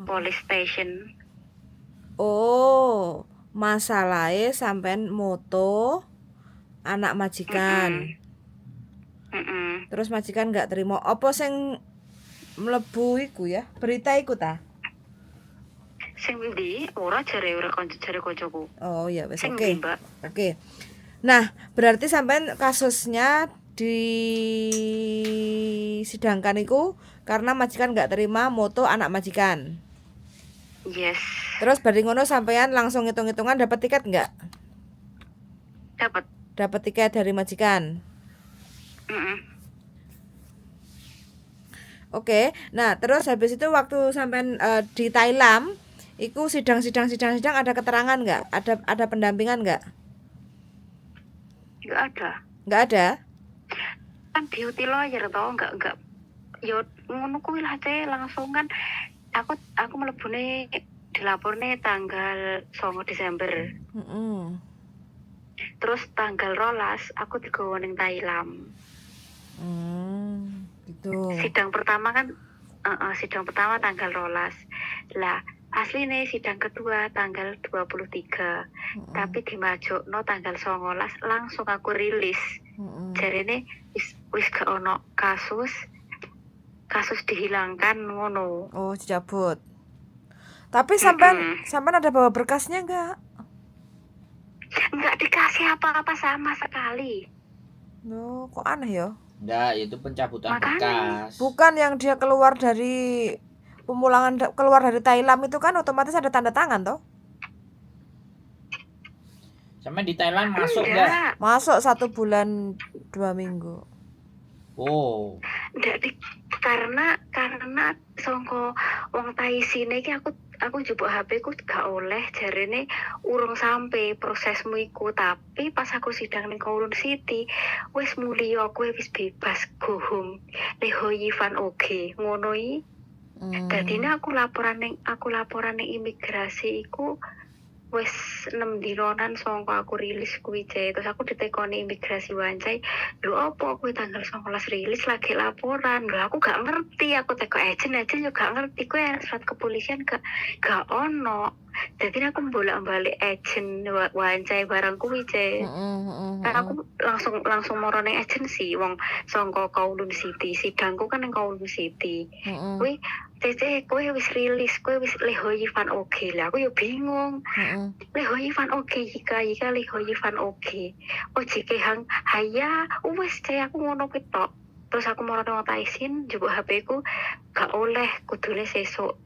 police station. Oh, masalahnya sampean moto anak majikan. Terus majikan nggak terima. Apa sing mlebu iku ya? Berita iku ta? Sing ndi? Ora jare kancaku. Oh ya wes Sing oke. ndi, Mbak? Oke. Nah, berarti sampean kasusnya disidangkan iku karena majikan nggak terima moto anak majikan. Yes. Terus bari ngono sampean langsung hitung-hitungan dapat tiket nggak? Dapat. Dapat tiket dari majikan. Oke. Nah, terus habis itu waktu sampean di Thailand, iku sidang ada keterangan nggak? Ada pendampingan nggak? Enggak ada. Nggak ada? Kan beauty lawyer toh, enggak. Yo ngono kuwi lah langsung kan aku mlebune dilaporne tanggal 9 Desember. Terus tanggal 12 aku digawa ning Thailand. Gitu. Sidang pertama kan tanggal 12. Lah asline sidang kedua tanggal 23. Tapi dimajokno tanggal 19 langsung aku rilis. Jarene wis gak ono kasus dihilangkan ngono. Oh, dicabut. Tapi sampean ada bawa berkasnya enggak? Enggak dikasih apa-apa sama sekali. Loh, kok aneh ya? Enggak, itu pencabutan berkas. Bukan yang dia keluar dari keluar dari Thailand itu kan otomatis ada tanda tangan toh? Sama di Thailand masuk enggak? Masuk 1 bulan 2 minggu. Oh. Enggak karena songko wong Thai sini iki aku njupuk HP ku gak oleh jarene urung sampai prosesmu iku, tapi pas aku sidang ning Kowloon City wis mulya aku wis bebas go home le Hoi Van Oge ngono iki. Dadine aku laporan ning imigrasi iku wis 6 dinonan songko aku rilis kuwi je. Terus aku ditekoni imigrasi Wancai, lho apa kuwi tanggal 19 rilis lagi laporan. Lho aku gak ngerti, aku teko agen yo gak ngerti kuwi surat kepolisian gak ono. Jadi aku bolak-balik agen Wancai barang kuwi je. Karena aku langsung moro ning agensi wong songko Kowloon City. Sidangku kan ning Kowloon City. Kuwi Cece, kowe wis rilis, kowe wis le Hoi Van Oge. Lah aku yo bingung. Le Hoi Van Oge jika le Hoi Van Oge. Oh jike hang haya, wis saya aku ngono kuwi tok. Terus aku mau nang Taisin, njupuk HP ku gak oleh, kudune sesuk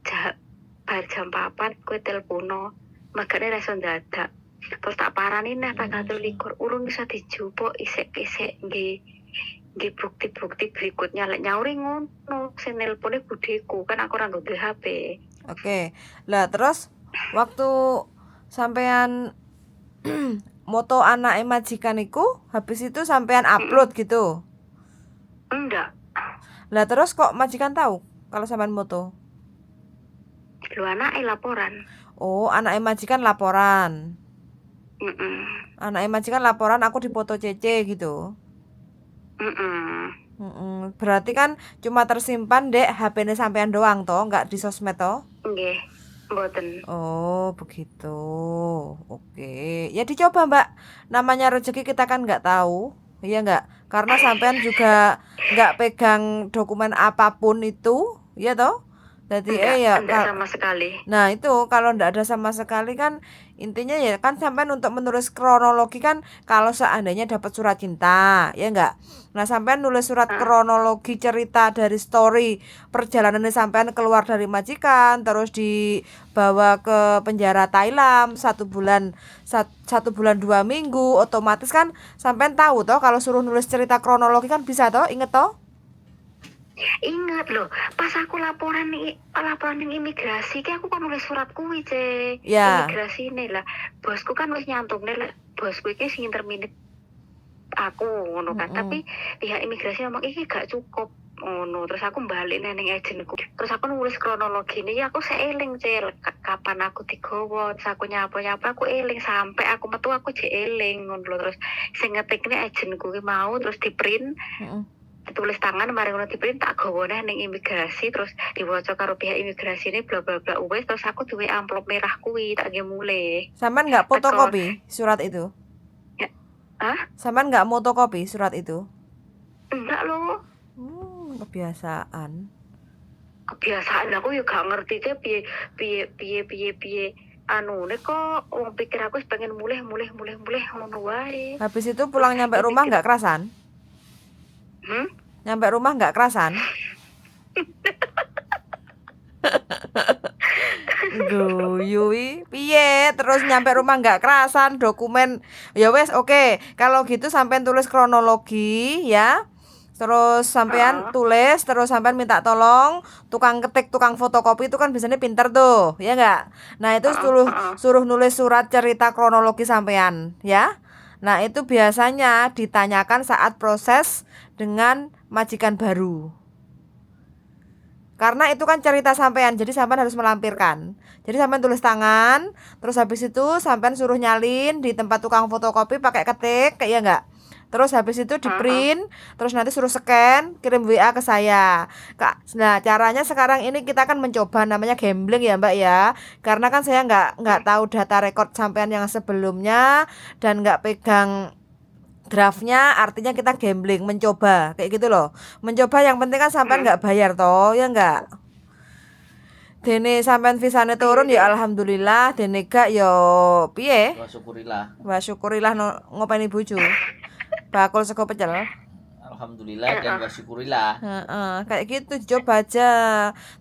bar jam 4 kowe telepono. Magane ra iso dadak. Terus tak parani nah tanggal 23 urung bisa dijupuk isek-isek nggih bukti-bukti berikutnya lek nyauri ngono sing nelpone budeku kan aku ora nggo HP. Oke. Lah terus waktu sampean moto anak majikan iku habis itu sampean upload gitu. Enggak. Lah terus kok majikan tahu kalau sampean moto? Lu anake laporan. Oh, anak majikan laporan. Anak majikan laporan aku dipoto CC gitu. Berarti kan cuma tersimpan dek HP-ne sampean doang toh, enggak di sosmed toh? Nggih, mboten. Oh, begitu. Oke. Ya dicoba, Mbak. Namanya rezeki kita kan enggak tahu. Iya enggak? Karena sampean juga enggak pegang dokumen apapun itu, ya toh? Jadi enggak sama sekali. Nah, itu kalau enggak ada sama sekali kan intinya ya kan sampean untuk menulis kronologi kan kalau seandainya dapat surat cinta, ya enggak? Nah, sampean nulis surat kronologi cerita dari story perjalanannya sampean keluar dari majikan terus dibawa ke penjara Thailand 1 bulan 2 minggu, otomatis kan sampean tahu toh kalau suruh nulis cerita kronologi kan bisa toh, inget toh? Ingat loh, pas aku laporan ning imigrasi ki aku kan nulis surat kuwi ce. Ya. Imigrasi ini lah, bosku kan wis nyantumne lah, bosku iki sing interminit aku ngono kan. Tapi pihak imigrasi ngomong iki gak cukup ngono. Terus aku balik ning agenku. Terus aku nulis kronologi ini ya aku seeling ce kapan aku digowo, terus aku nyapa aku eling sampai aku metu aku je eling ngono. Terus sing ngetikne agenku ki mau terus di print. ditulis tangan mari ngono diprint tak gawane ning imigrasi terus diwaca karo pihak imigrasi ini bla bla bla wes terus aku duwe amplop merah kuwi tak nggih mulih. Sampean nggak fotokopi surat itu? Hah? Sampean nggak fotokopi surat itu? Enggak loh. Kebiasaan Aku yo gak ngerti teh piye anu kok wong pikir aku pengen mulih ngono wae. habis itu pulang nyampe rumah nggak kerasan? Nyampe rumah nggak kerasan? Guyui piye terus nyampe rumah nggak kerasan dokumen ya wes oke. Kalau gitu sampean tulis kronologi ya. Terus sampean tulis, terus sampean minta tolong tukang ketik, tukang fotokopi itu kan biasanya pinter tuh, ya enggak? Nah, itu suruh nulis surat cerita kronologi sampean, ya. Nah, itu biasanya ditanyakan saat proses dengan majikan baru. Karena itu kan cerita sampean, jadi sampean harus melampirkan. Jadi sampean tulis tangan, terus habis itu sampean suruh nyalin di tempat tukang fotokopi pakai ketik, kayak ya enggak? Terus habis itu di print, terus nanti suruh scan, kirim WA ke saya. Kak, nah caranya sekarang ini kita akan mencoba namanya gambling ya Mbak ya. Karena kan saya nggak tahu data rekod sampean yang sebelumnya dan nggak pegang draftnya, artinya kita gambling, mencoba kayak gitu loh. Mencoba yang penting kan sampean nggak bayar toh, ya nggak? Dene sampean visane turun ya alhamdulillah, dene gak ya piye? Wah syukurilah ngopeni bojo. Bakul sego pecel. Alhamdulillah dan syukurilah. Kayak gitu dicoba aja.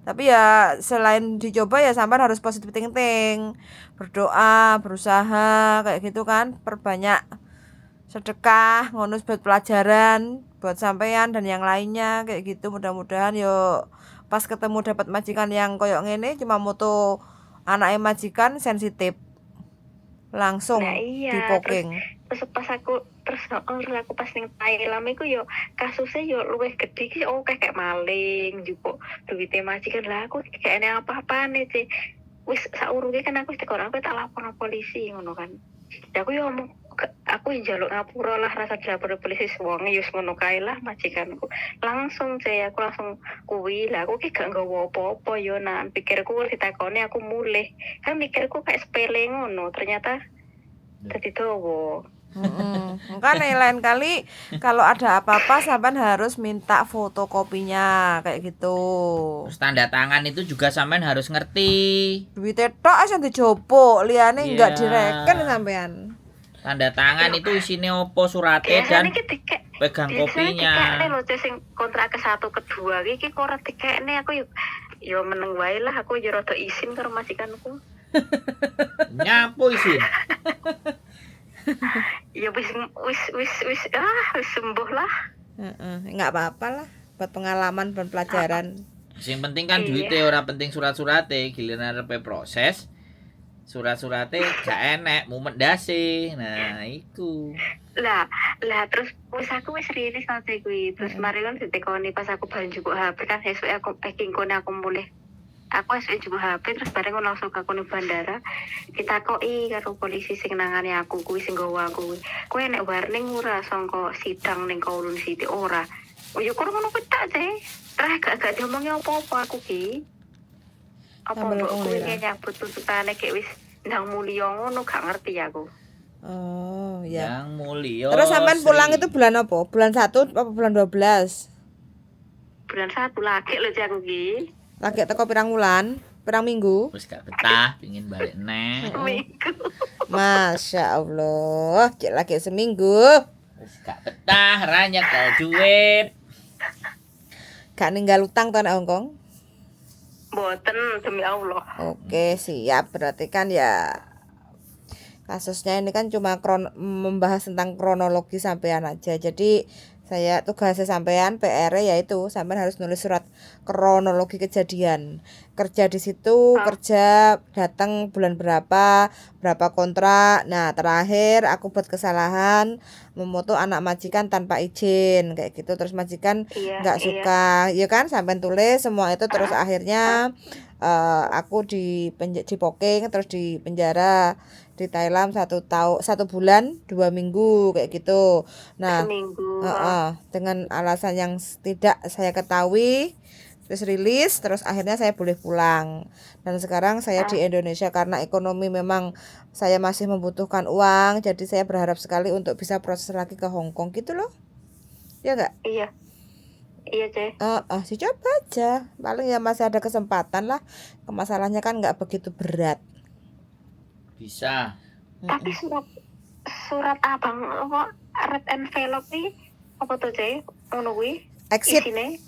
Tapi ya selain dicoba ya sampean harus positif thinking. Berdoa, berusaha kayak gitu kan, perbanyak sedekah, ngonus buat pelajaran buat sampean dan yang lainnya kayak gitu. Mudah-mudahan yo pas ketemu dapat majikan yang koyok ngene cuma moto anaknya majikan sensitif. Langsung dipoking. Terus pas aku pas ning Thailand iku yo kasusnya yo luwih gede iki kayak maling jupuk duwite majikan lah aku kayak ene apa-apane sih wis saurunge kan aku tekor aku tak lapor polisi ngono kan. Aku yo ngomong aku njaluk ngapura lah rasa dilapor polisi wong yo ngono kae lah majikanku. Langsung aku langsung kuwi lah aku ki gak nggawa apa-apa yo nan pikirku ditakoni aku mulih. Kan mikirku kayak sepele ngono ternyata dadi dowo. Makanya lain kali kalau ada apa-apa sampean harus minta fotokopinya kayak gitu. Terus tanda tangan itu juga sampean harus ngerti. Duite tok sing dijopok, liyane enggak direken sampean. Tanda tangan itu isinya opo surate dan pegang kopinya. Biasanya lho sing kontrak ke 1 ke 2 iki kok ora dikekne aku yo meneng wae lah aku yo rada isin karo majikanku. Nyapu isin. Ya wis sembuh lah. Enggak apa-apa lah buat pengalaman dan pelajaran. Sing penting kan duitnya ora penting surat-surate, giliran arepe proses. Surat-surate gak enek, mumet dasi. Nah, iku. Lah terus aku wis rilis nanti kuwi. Terus mari kan ditekoni pas aku balik njupuk HP kan esuk aku kone aku mulih. Aku esuk njupuk HP terus bareng langsung ke kono bandara. Ditakoki karo polisi sing nangani aku kuwi sing nggawa aku. Kowe enek warning ora sangka sidang ning Kowloon City ora? Yo kok ngono petak sih. Terus gak diomongi apa-apa aku ki. Apa kuwi nyambut tuntutane kayak wis ndang mulya ngono gak ngerti aku. Oh, ya. Yang mulya. Terus sampean pulang itu bulan apa? Bulan 1 apa bulan 12? Bulan 1 lagi lho aku ki. Lagi teko pirang wulan? Pirang minggu? Wis gak betah, pengin balik neh. Minggu. Masya Allah, cek lagi seminggu. Wis gak betah, ra nyekel duit. Gak ninggal utang to nek Hongkong? Mboten demi Allah. Oke, siap. Berarti kan ya kasusnya ini kan cuma membahas tentang kronologi sampean aja. Jadi saya tugasnya sampean PR yaitu sampean harus nulis surat kronologi kejadian. Kerja di situ, kerja datang bulan berapa kontrak. Nah, terakhir aku buat kesalahan memoto anak majikan tanpa izin kayak gitu. Terus majikan enggak suka. Ya kan sampean tulis semua itu terus akhirnya aku di Poking, terus di penjara di Thailand 1 bulan 2 minggu kayak gitu. Nah, Seminggu. dengan alasan yang tidak saya ketahui, terus rilis, terus akhirnya saya boleh pulang. Dan sekarang saya di Indonesia karena ekonomi memang saya masih membutuhkan uang, jadi saya berharap sekali untuk bisa proses lagi ke Hong Kong gitu loh. Ya enggak? Iya. Iya, Cek. Dicoba aja. Paling ya masih ada kesempatan lah. Masalahnya kan nggak begitu berat. Bisa. Tapi surat abang apa red envelope nih apa tuh, Cek? Ngono kuwi. Exit Isine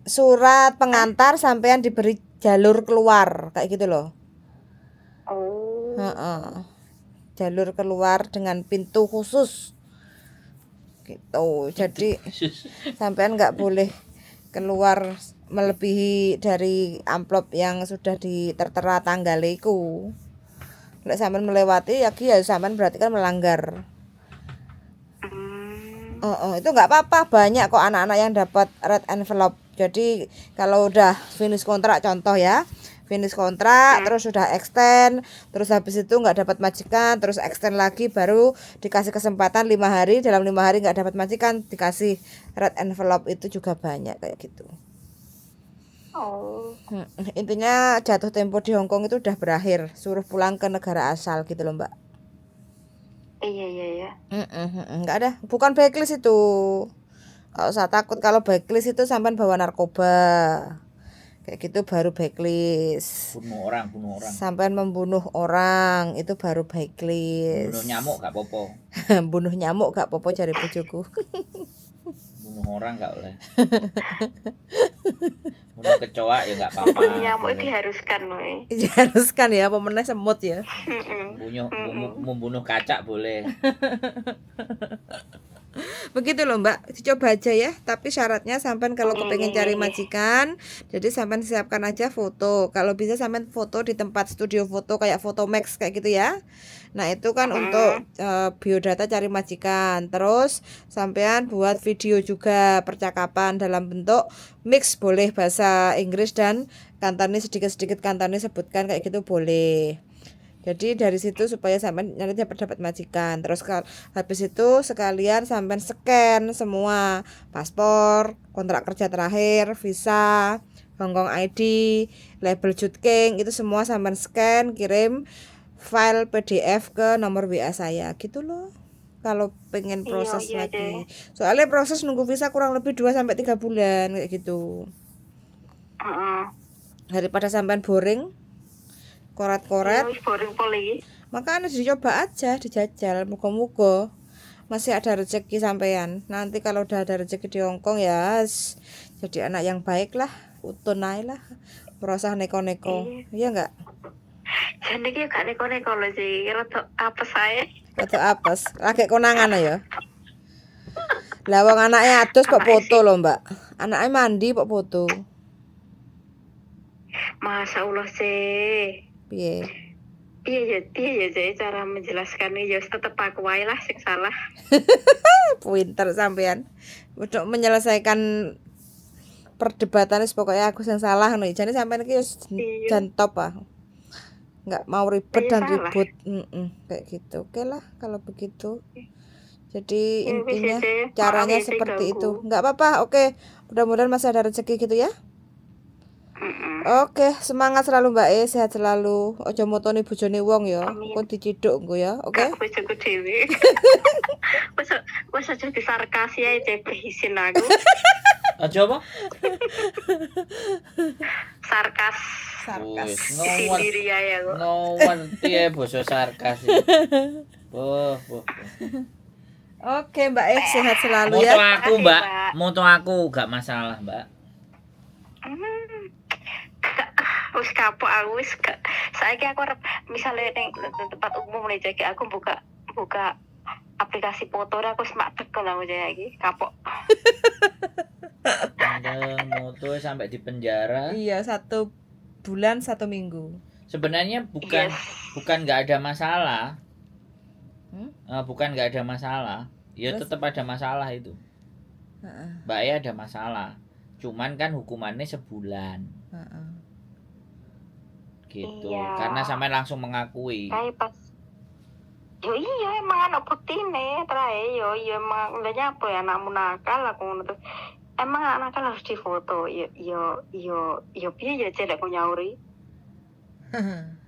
surat pengantar sampean diberi jalur keluar kayak gitu loh. Oh. Jalur keluar dengan pintu khusus. Gitu. Jadi sampean nggak boleh keluar melebihi dari amplop yang sudah tertera tanggal iku. Lek sampean melewati ya sampean berarti kan melanggar. Itu nggak apa-apa, banyak kok anak-anak yang dapat red envelope. Jadi kalau udah finish kontrak, contoh ya, finish kontrak terus sudah extend, terus habis itu nggak dapat majikan, terus extend lagi, baru dikasih kesempatan 5 hari, dalam 5 hari nggak dapat majikan dikasih red envelope, itu juga banyak kayak gitu. Oh. Intinya jatuh tempo di Hong Kong itu udah berakhir, suruh pulang ke negara asal gitu loh, Mbak. Iya. Nggak ada, bukan blacklist itu. Gak usah takut, kalau blacklist itu sampean bawa narkoba kayak gitu baru blacklist. Bunuh orang. Sampean membunuh orang itu baru blacklist. Bunuh nyamuk gak popo. Bunuh nyamuk gak popo cari bojoku. Bunuh orang gak boleh. Bunuh kecoa ya gak apa-apa. Bunuh nyamuk diharuskan loh. Diharuskan ya, pemenang semut ya. Membunuh kacak boleh. Begitu loh Mbak, dicoba aja ya. Tapi syaratnya sampean kalau kepengen cari majikan, jadi sampean siapkan aja foto. Kalau bisa sampean foto di tempat studio foto kayak Photomax kayak gitu ya. Nah itu kan untuk biodata cari majikan. Terus sampean buat video juga percakapan dalam bentuk mix, boleh bahasa Inggris dan Kantonese, sedikit-sedikit Kantonese sebutkan kayak gitu boleh. Jadi dari situ supaya sampean nanti dapat majikan. Terus habis itu sekalian sampean scan semua paspor, kontrak kerja terakhir, visa, Hongkong ID, label Jutking, itu semua sampean scan, kirim file PDF ke nomor WA saya gitu loh. Kalau pengen proses lagi. Soalnya proses nunggu visa kurang lebih 2 sampai 3 bulan kayak gitu. Daripada sampean boring koret-koret, makanya dicoba aja, dijajal, muga-muga masih ada rezeki sampean. Nanti kalau udah ada rezeki di Hong Kong ya jadi anak yang baik lah, utun ae lah, merasa neko-neko. Iya enggak? Jadi ki gak neko-neko lho sih, rada apes saya. Rada apes, lagi konangan ya. Lah wong anake adus kok foto lho, Mbak. Anake mandi kok foto. Masa Allah sih. Piye ya sih cara menjelaskannya, ya tetep aku wae lah sing salah. Pinter sampean. Untuk menyelesaikan perdebatan pokoknya aku yang salah nih. Jadi sampean iki jan top ah. Enggak mau ribet dan ribut. Kayak gitu. Oke lah kalau begitu. Jadi intinya caranya seperti itu. Enggak apa-apa. Oke. Mudah-mudahan masih ada rezeki gitu ya. Oke, semangat selalu Mbak sehat selalu. Ojo motoni bojone wong ya. Kok diciduk engko ya. Oke. Bojoku dhewe. Wes aja disarkasi ae cek isin aku. Aja apa? Sarkas. Sendiri ya kok. Ngerti ya basa sarkas. Oke Mbak sehat selalu ya. Moto aku Mbak, moto aku gak masalah Mbak. Wis kapok aku wis saiki aku misalnya ning tempat umum nih cek aku buka aplikasi foto aku semak tekan aku iki kapok. Moto sampai di penjara. Iya, 1 bulan 1 minggu. Sebenarnya bukan nggak ada masalah. Bukan nggak ada masalah. Ya tetap ada masalah itu. Mbak ada masalah. Cuman kan hukumannya sebulan. Gitu. Iya. Karena sampai langsung mengakui. Kayak pas yo iya emang anak buktine terae yo emang udah nyapa ya anakmu nakal aku ngono tuh. Emang anak nakal harus difoto. Yo piye ya cedek ku nyauri.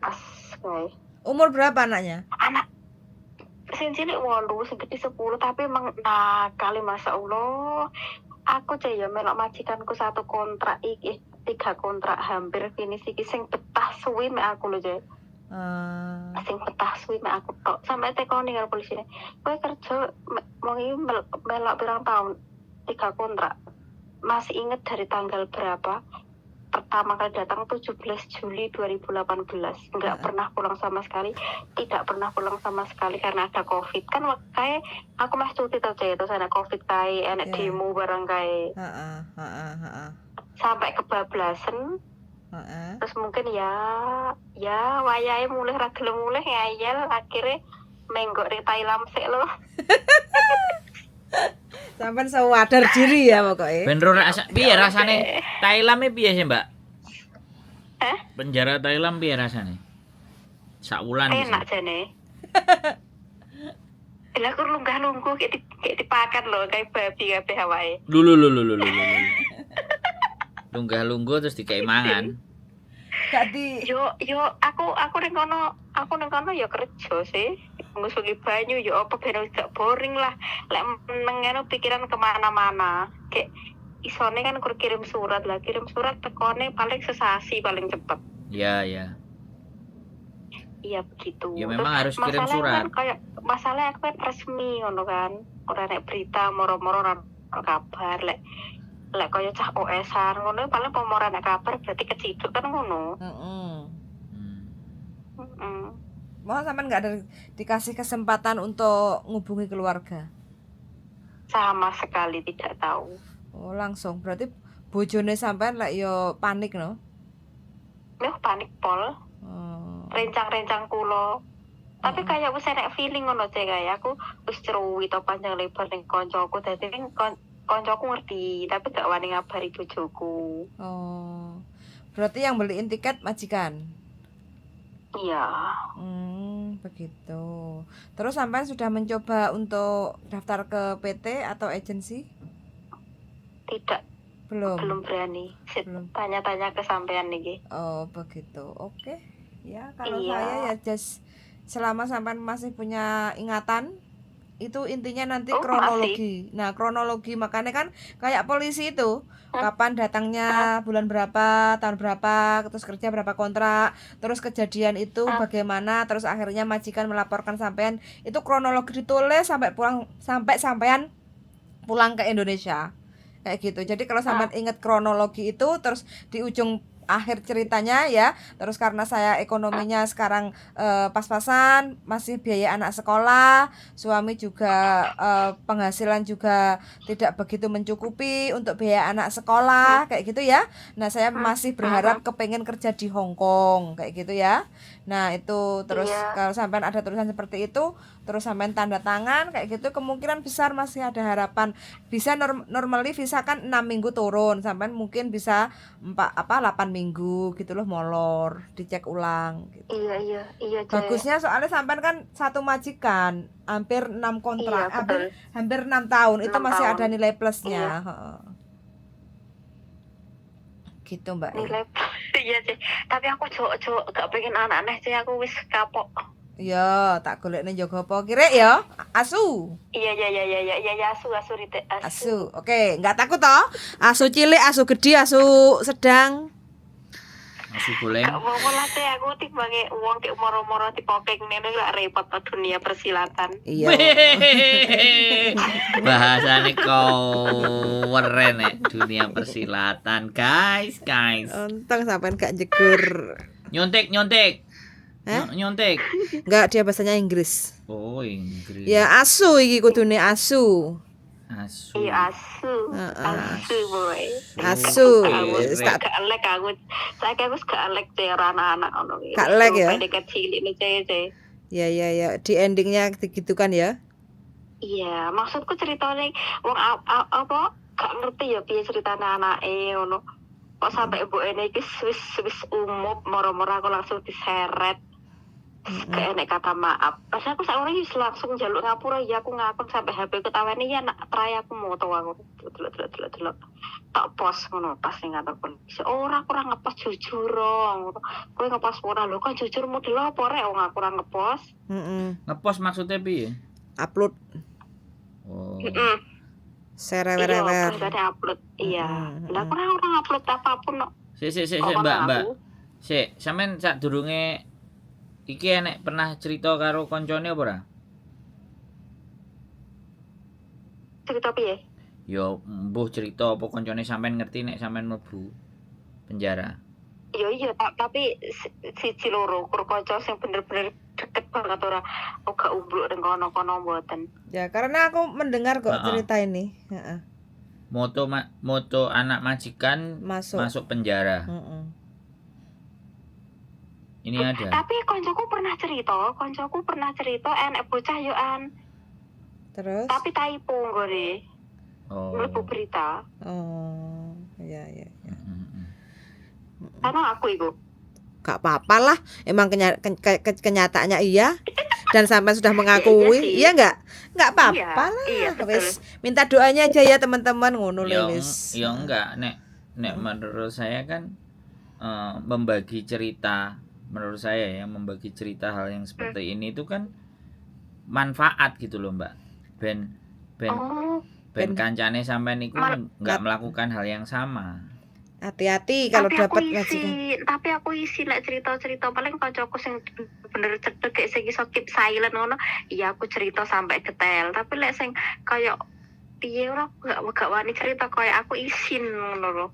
Pas kae. Umur berapa anaknya? Anak sing cilik 8, sing gede 10 tapi emang nakal masa Allah. Aku aja ya melok majikanku 1 kontrak iki 3 kontrak hampir finish iki sing betah suwi mek aku lho Jay. Sing betah suwi mek aku tok sampai tekoni karo polisi. Kowe kerja mau iki melok pirang tahun 3 kontrak. Masih inget dari tanggal berapa? Pertama kali datang 17 Juli 2018. Enggak pernah pulang sama sekali. Tidak pernah pulang sama sekali karena ada Covid. Kan kayak aku mas cuti tuh Jay, terus ada Covid kayak enak demo bareng kayak. Sampai kebablasan. Terus mungkin ya wayahe mulai ra gelem mulih ngayal akhirnya menggok di Thailand sik lho. Sampai sadar diri ya pokoknya. Ben piye rasane Thailand piye sih, Mbak? Penjara Thailand piye rasane? Sak wulan iki. Enak jane. Lah aku lunggah-lungguh kayak dipakan lho kayak babi kabeh awake. Lulu. Lunggah-lungguh terus dikai mangan. Gak di Yo aku ning kono ya kerja sih. Ngusugi banyu yo apa ben gak boring lah. Lek meneng pikiran kemana-mana. Kayak isone kan kur kirim surat tekone paling sesasi paling cepet. Iya. Iya begitu. Ya memang harus kirim masalahnya surat. Kan kayak masalahnya aku kan resmi ngono kan. Ora nek berita moro-moro ora kabar lek kaya cah OS-an ngono paling pomora nek kabar berarti keciduk kan ngono. Mau sampean nggak ada dikasih kesempatan untuk ngubungi keluarga? Sama sekali tidak tahu. Oh langsung berarti bojone sampean lek yo panik no? Panik pol. Rencang-rencang kulo. Tapi kayak wis enek feeling ngono cek kayak aku wis ceruwi to panjang lebar ning koncoku dadi koncoku ngerti tapi gak wani ngabari bojoku. Oh. Berarti yang beliin tiket majikan? Iya. Begitu. Terus sampean sudah mencoba untuk daftar ke PT atau agensi? Tidak. Belum berani. Tanya-tanya ke sampean niki. Oh, begitu. Oke. Ya, kalau saya ya just selama sampean masih punya ingatan itu intinya nanti kronologi. Masih. Nah, kronologi makanya kan kayak polisi itu kapan datangnya, bulan berapa, tahun berapa, terus kerja berapa kontrak, terus kejadian itu bagaimana, terus akhirnya majikan melaporkan sampean, itu kronologi ditulis sampai sampean pulang ke Indonesia. Kayak gitu. Jadi kalau sampean ingat kronologi itu terus di ujung akhir ceritanya ya, terus karena saya ekonominya sekarang pas-pasan, masih biaya anak sekolah, suami juga penghasilan juga tidak begitu mencukupi untuk biaya anak sekolah kayak gitu ya. Nah saya masih berharap kepengen kerja di Hong Kong kayak gitu ya. Nah itu terus kalau sampean ada tulisan seperti itu terus sampean tanda tangan kayak gitu, kemungkinan besar masih ada harapan bisa normally visa kan 6 minggu turun, sampean mungkin bisa 8 minggu gitu loh molor, dicek ulang gitu. Iya. Bagusnya soalnya sampean kan satu majikan hampir 6 kontrak, hampir 6 tahun itu masih ada nilai plusnya. Gitu Mbak. Nilai iya sih. Tapi aku cok gak pengen anak-anak sih, aku wis kapok. Ya, tak golekne njogo apa kirek ya? Asu. Iya, asu rite. Asu. Oke, enggak takut toh? Asu cilik, asu gede, asu sedang. Asu goleng. Gak apa-apa lah teh, aku timbange wong kayak moro-moro dipokeng ngene gak repot to dunia persilatan. Iya. Bahasane keren dunia persilatan, guys. Untung sampean gak jegur. Nyontek. Nyontek. Enggak, dia bahasanya Inggris. Oh, Inggris. Ya asu iki kudune asu. Iya asu boy. Asu. Gak elek aku. Saiki aku gak elek deh anak-anak ngono iki. Gak elek ya. Pendek cilik cece. Ya. Di endingnya gitu kan ya. Iya, maksudku ceritanya wong apa gak ngerti ya piye ceritane anake ngono. Kok sampai ibu ini wis umum moro-moro aku langsung diseret. Kayak enek kata maaf. Pas aku seorang langsung jaluk ngapura ya aku ngakon sampai HP ketawani ya nak try aku moto aku. Delok. Tak pos ngono pas ning kantor polisi. Ora kurang ngepost jujur rong. Kowe ngepost ora lho kok jujur model apa rek wong aku ora ngepost. Ngepost maksudnya piye? Upload Oh. serewer-rewer. Iya, terus upload. Iya. Lah orang upload apapun kok. Sik Mbak. Sik, sampean sadurunge iki enek pernah cerita karo koncone apa ora? Cerita piye? Yo mbuh cerita apa koncone sampean ngerti nek sampean mlebu penjara. Iya, tapi siji loro kur kanca sing bener-bener deket banget ora gak umbluk ning kono-kono mboten. Ya, karena aku mendengar kok cerita ini. Heeh. Moto anak majikan masuk penjara. Ini ada. Tapi koncoku pernah cerita enek bocah yo an. Terus? Tapi typo nggone. Oh. Mlebu berita. Oh, iya. Karena aku iku. Gak apa-apa lah, emang kenyataannya iya. Dan sampai sudah mengakui, iya enggak? Enggak apa-apa lah. Iya, Wis minta doanya aja ya teman-teman ngono wis. Ya enggak, nek menurut saya kan membagi cerita, menurut saya ya membagi cerita hal yang seperti ini itu kan manfaat gitu loh Mbak. Ben kancane sampean niku enggak melakukan hal yang sama. Hati-hati kalau dapat majikan. Tapi aku isi nek cerita-cerita paling kancaku sing bener cedek kayak sing iso keep silent ngono, iya aku cerita sampai detail. Tapi lek sing kayak piye ora gak wani cerita kayak aku isin ngono lho.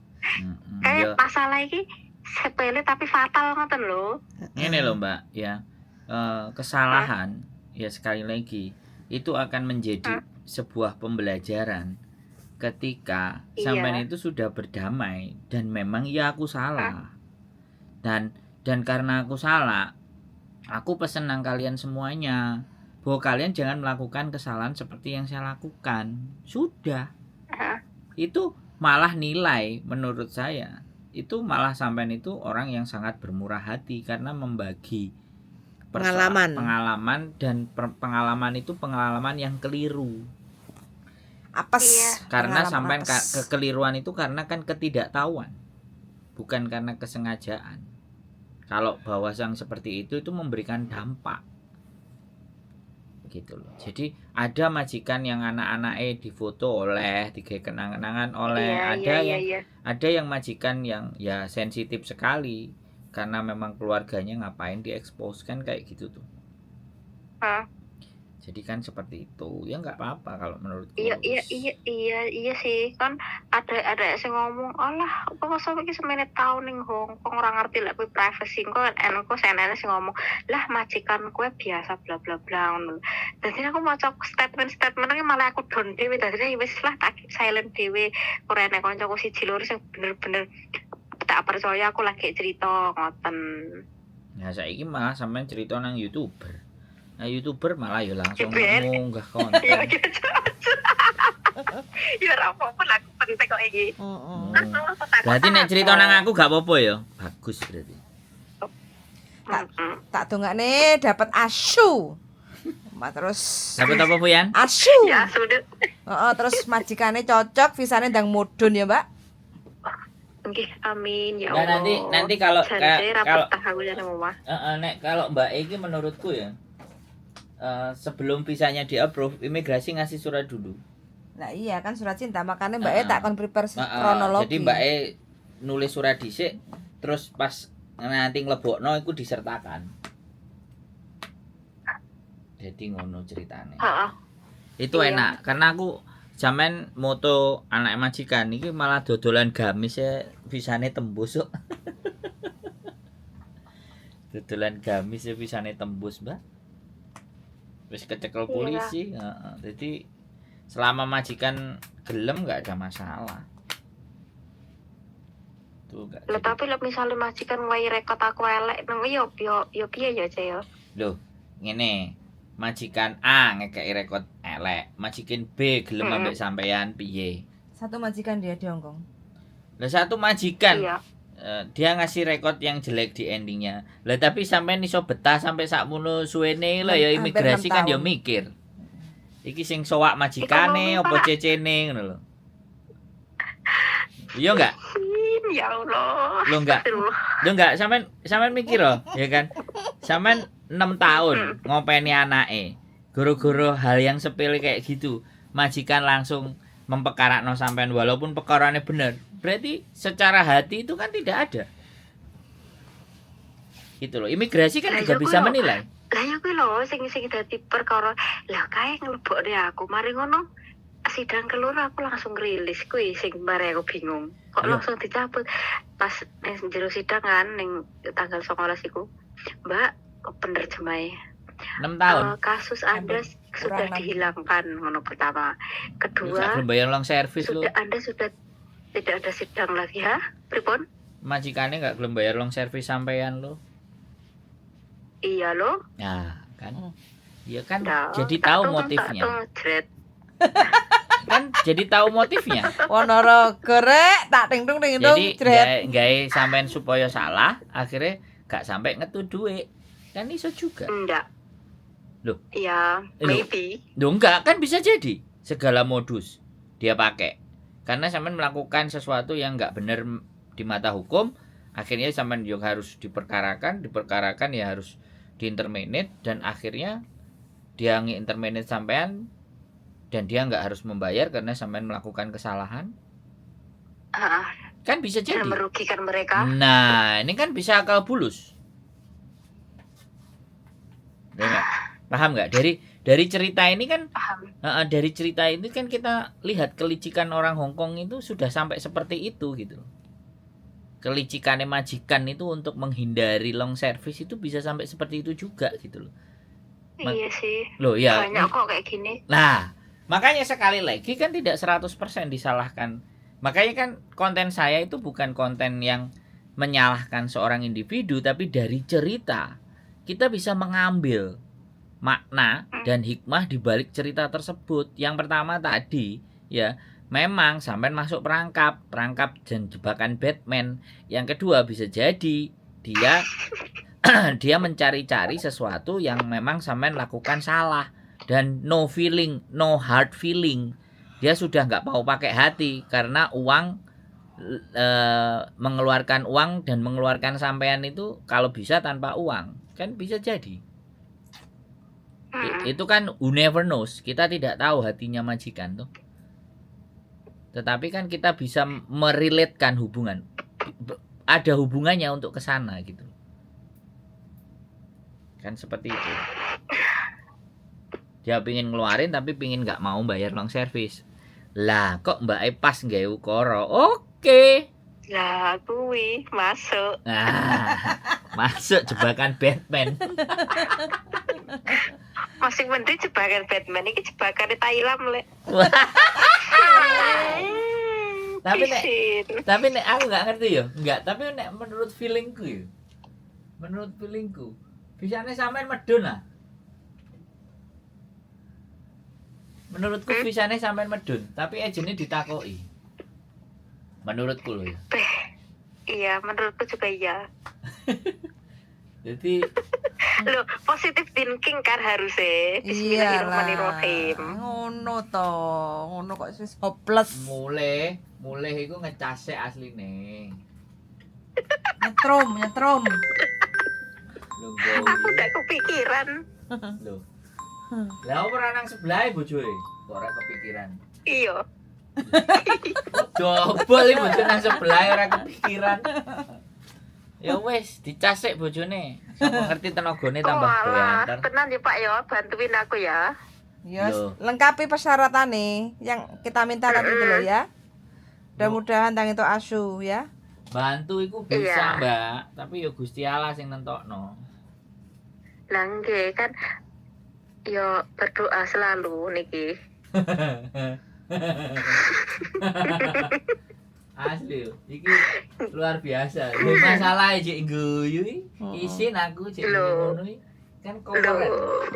Kayak masalah iki sepele tapi fatal ngoten lho. Ngene lho Mbak, ya. Kesalahan ya sekali lagi itu akan menjadi sebuah pembelajaran ketika sampean itu sudah berdamai dan memang ya aku salah. Dan karena aku salah, aku pesen nang kalian semuanya bahwa kalian jangan melakukan kesalahan seperti yang saya lakukan. Sudah. Itu malah nilai menurut saya. Itu malah sampean itu orang yang sangat bermurah hati karena membagi pengalaman dan pengalaman itu pengalaman yang keliru. Apes. Karena sampai kekeliruan itu karena kan ketidaktahuan, bukan karena kesengajaan. Kalau bahwasan seperti itu memberikan dampak, gitu loh. Jadi ada majikan yang anak-anaknya difoto oleh, digawe kenang-kenangan oleh, ada yang majikan yang ya sensitif sekali karena memang keluarganya ngapain diekspos kan kayak gitu tuh. Jadi kan seperti itu ya nggak apa-apa kalau menurutku. Iya sih kan ada sing ngomong alah kok sampe iki semenit tahun ning Hong Kong ora ngerti lek kuwi privacy kok enko senene sing ngomong lah majikan kowe biasa bla bla bla ngono. Dadi aku maca statement iki malah aku down dhewe dadi wis lah tak silent dhewe ora enek kancaku siji loro sing bener-bener tak percaya aku lagi cerita ngoten. Ya saiki malah sampean cerita nang YouTuber. Nah, YouTuber malah ya langsung munggah konten. Ya ora apa-apa lah aku penting kok iki. Berarti nek cerita nang aku gak apa-apa ya. Bagus berarti. Tak dongakne dapat asu. Terus dapat apa Puyan? Asu. Ya sudah. Terus majikane cocok, visane ndang mudhun ya, Mbak. Nggih, amin ya Nah, Allah. nanti kalau nek kalau Mbak iki menurutku ya sebelum visanya di-approve, imigrasi ngasih surat dulu. Nah iya kan surat cinta, makanya Mbak tak kon prepare kronologi. Jadi Mbak nulis surat dhisik, terus pas nanti nglebokno iku disertakan. Jadi ngono ceritane. Itu enak karena aku jaman moto anak majikan iki malah dodolan gamis ya visane tembus kok. Dodolan gamis ya visane tembus, Mbak. Wis kecekel polisi, jadi selama majikan gelem nggak ada masalah. Tuh enggak. Lah tapi lek misale majikan wae rekod aku elek, nang yo piye ya, Ce ya. Loh, ngene. Majikan A ngekeki rekod elek, majikan B gelem ambek sampean piye? Satu majikan dia di Hongkong. Lah satu majikan Iya. dia ngasih rekod yang jelek di endingnya. Lah tapi sampean iso betah sampai sakmono suwene lho ya Hampir imigrasi 6 kan ya tahun. mikir. Iki sing sowak majikane Ekonomi, apa Pak. cecene ngono lho. Iya enggak? Ya Allah. Lo enggak? Astagfirullah. Lo enggak sampean mikir loh, ya kan? Sampean 6 tahun ngopeni anake. Goro-goro hal yang sepele kayak gitu, majikan langsung memperkarakno sampean walaupun perkarane bener. Berarti secara hati itu kan tidak ada. Gitu loh. Imigrasi kan Lah, juga ya bisa kuwi lho. menilai. Lah ya kuwi lho sing dadi perkara. Lah kae nglebokne aku. Mari ngono sidang kelur aku langsung rilis kuwi sing mari aku bingung. Kok Iya. langsung dicabut pas ning jero sidang kan ning tanggal 19 iku. Mbak, kok penerjemahnya 6 tahun. kasus Anda sudah kurang 6. dihilangkan ngono pertama. Lu gak Kedua, gelem bayar long service lu. Anda sudah tidak ada sidang lagi ya. Pripun? Majikane gak gelem bayar long service sampean lu. Iya loh. Nah, kan. Iya kan Dah, jadi tak tahu tong, motifnya. tak tong, jret. Kan jadi tahu motifnya. Ponorogo rek, tak ting-tung ting-tung Jadi jret. gawe sampean supaya salah, akhirnya gak sampai ngetu duit. Kan iso juga. Enggak. Loh. Ya, Loh. maybe. Loh enggak, kan bisa jadi segala modus dia pakai. Karena sampean melakukan sesuatu yang enggak benar di mata hukum, akhirnya sampean juga harus diperkarakan ya harus diinterminate dan akhirnya dia nge-interminate sampean dan dia nggak harus membayar karena sampean melakukan kesalahan. Ah, Kan bisa dan jadi. merugikan mereka. Nah, ini kan bisa akal bulus. Ya nggak? Paham nggak? Dari cerita ini kan, Paham. dari cerita ini kan kita lihat kelicikan orang Hongkong itu sudah sampai seperti itu gitu. Kelicikannya majikan itu untuk menghindari long service itu bisa sampai seperti itu juga gitu loh. Iya sih. Loh ya. Banyak kok kayak gini. Nah, makanya sekali lagi kan tidak 100% disalahkan. Makanya kan konten saya itu bukan konten yang menyalahkan seorang individu, tapi dari cerita kita bisa mengambil makna dan hikmah di balik cerita tersebut. Yang pertama tadi ya, memang sampai masuk perangkap dan jebakan Batman. Yang kedua bisa jadi dia dia mencari-cari sesuatu yang memang sampean lakukan salah dan no feeling, no hard feeling. Dia sudah nggak mau pakai hati karena uang mengeluarkan uang dan mengeluarkan sampean itu kalau bisa tanpa uang kan bisa jadi. Itu kan who never knows, kita tidak tahu hatinya majikan tuh. Tetapi kan kita bisa merelatekan hubungan, ada hubungannya untuk ke sana gitu kan, seperti itu. Dia pingin ngeluarin tapi pingin nggak mau bayar long service. Lah kok Mbak Epas nggak ukara? Oke. Lah, kuwi masuk. Nah, masuk jebakan Batman. Masih mending jebakan Batman iki jebakan Thailand lek. Tapi nek aku nggak ngerti ya, nggak. Tapi nek menurut feelingku ya, bisanya sampean medun lah. Menurutku bisanya sampean medun, tapi agennya ditakoki. Menurutku loh ya. Iya, menurutku juga iya. Jadi Loh, positive thinking kan harusnya. Bismillahirrahmanirrahim. Ngono to, ngono kok wis hopeless. mulai iku ngecase asline. Nyetrum. Lho, Aku gak kepikiran. lho. Lah ora nang sebelah bojoe, kok ora kepikiran. Iya. Dobol iki bojo nang sebelah ora kepikiran. Ya wis, dicasik bojone. Sapa ngerti tenagane tambah Walah, banter. tenan ya Pak ya, bantuin aku ya. Yes, Loh. lengkapi persyaratannya yang kita minta tadi itu loh ya. Mudah-mudahan tang itu asu ya. Bantu iku bisa, Iya. Mbak, tapi ya Gusti Allah sing nentokno. Lah nggih kan yo berdoa selalu niki. Asli, iki luar biasa. Lho masalah cek guyu iki. Isin aku cek ngono iki. Kan kokoran. Loh.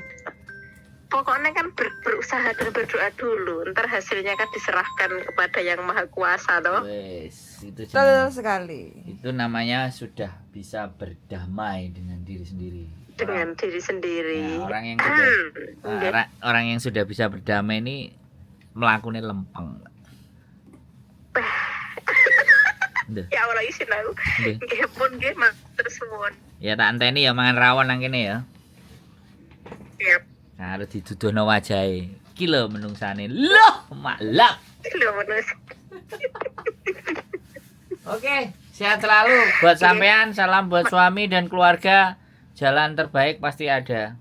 pokoknya kan berusaha dan berdoa dulu, ntar hasilnya kan diserahkan kepada yang maha kuasa toh. Wes, itu Betul sekali. itu namanya sudah bisa berdamai dengan diri sendiri. Dengan diri sendiri. Nah, orang yang sudah Nggih. orang yang sudah bisa berdamai ini melakukan lempeng. Nggih. Ya Allah isin aku. Nggih. Nggih pun nggih matur suwun. Ya tak anteni ya mangan rawon nang kene ya. Siap. Nah, harus diduduhno wajahe. Iki lho menungsane. Loh, maklak. Lho menus. Oke, sehat selalu buat sampean, salam buat suami dan keluarga. Jalan terbaik pasti ada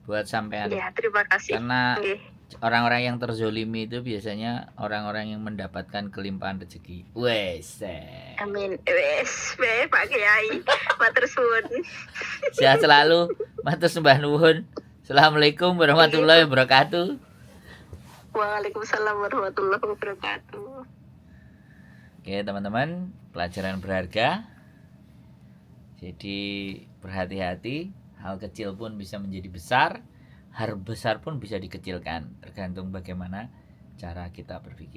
buat sampean. Ya, terima kasih. Karena Nggih. orang-orang yang terzolimi itu biasanya orang-orang yang mendapatkan kelimpahan rezeki. Wes. Amin. Wes, Pak Kiai. Matur suwun. Sehat selalu. Matur sembah nuwun. Assalamualaikum warahmatullahi wabarakatuh. Waalaikumsalam warahmatullahi wabarakatuh. Oke, teman-teman, pelajaran berharga. Jadi berhati-hati, hal kecil pun bisa menjadi besar, hal besar pun bisa dikecilkan, tergantung bagaimana cara kita berpikir.